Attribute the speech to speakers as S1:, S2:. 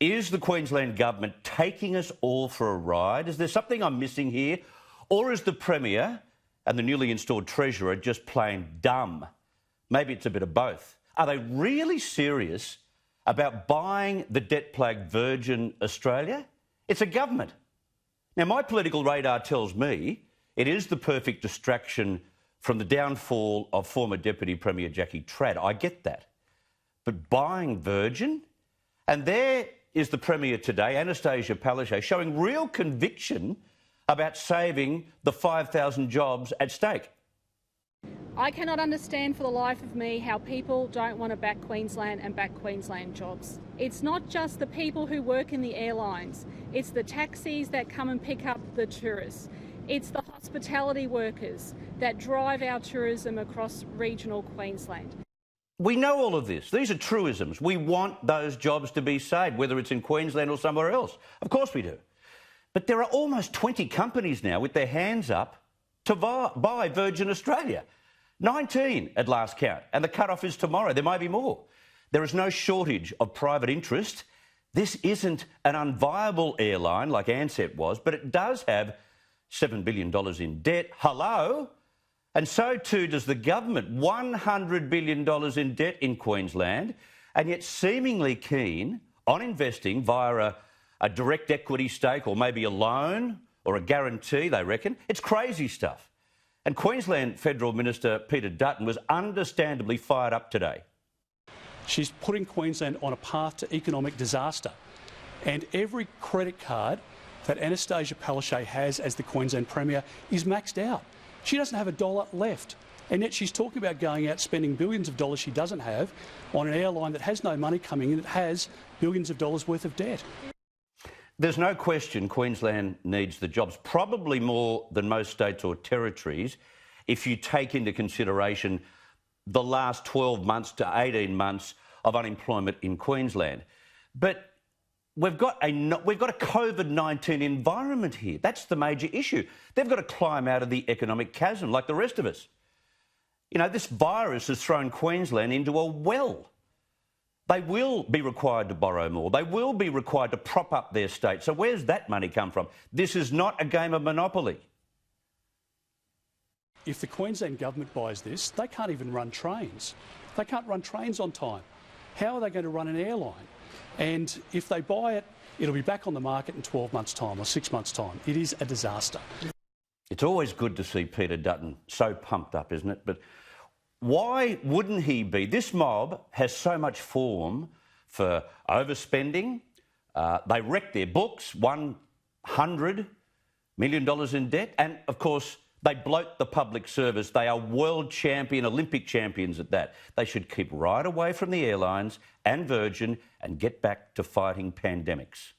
S1: Is the Queensland government taking us all for a ride? Is there something I'm missing here? Or is the Premier and the newly installed Treasurer just plain dumb? Maybe it's a bit of both. Are they really serious about buying the debt-plagued Virgin Australia? It's a government. Now, my political radar tells me it is the perfect distraction from the downfall of former Deputy Premier Jackie Trad. I get that. But buying Virgin? And there is the Premier today, Annastacia Palaszczuk, showing real conviction about saving the 5,000 jobs at stake.
S2: I cannot understand for the life of me how people don't want to back Queensland and back Queensland jobs. It's not just the people who work in the airlines. It's the taxis that come and pick up the tourists. It's the hospitality workers that drive our tourism across regional Queensland.
S1: We know all of this. These are truisms. We want those jobs to be saved, whether it's in Queensland or somewhere else. Of course we do. But there are almost 20 companies now with their hands up to buy Virgin Australia. 19 at last count, and the cut-off is tomorrow. There may be more. There is no shortage of private interest. This isn't an unviable airline like Ansett was, but it does have $7 billion in debt. Hello? And so too does the government, $100 billion in debt in Queensland, and yet seemingly keen on investing via a direct equity stake or maybe a loan or a guarantee, they reckon. It's crazy stuff. And Queensland Federal Minister Peter Dutton was understandably fired up today.
S3: She's putting Queensland on a path to economic disaster. And every credit card that Annastacia Palaszczuk has as the Queensland Premier is maxed out. She doesn't have a dollar left. And yet she's talking about going out spending billions of dollars she doesn't have on an airline that has no money coming in, that has billions of dollars worth of debt.
S1: There's no question Queensland needs the jobs, probably more than most states or territories, if you take into consideration the last 12 months to 18 months of unemployment in Queensland. But we've got a COVID-19 environment here. That's the major issue. They've got to climb out of the economic chasm like the rest of us. You know, this virus has thrown Queensland into a well. They will be required to borrow more. They will be required to prop up their state. So where's that money come from? This is not a game of Monopoly.
S3: If the Queensland government buys this, they can't even run trains. They can't run trains on time. How are they going to run an airline? And if they buy it, it'll be back on the market in 12 months' time or 6 months' time. It is a disaster.
S1: It's always good to see Peter Dutton so pumped up, isn't it? But why wouldn't he be? This mob has so much form for overspending. They wreck their books, $100 million in debt. And, of course, they bloat the public service. They are world champion, Olympic champions at that. They should keep right away from the airlines and Virgin and get back to fighting pandemics.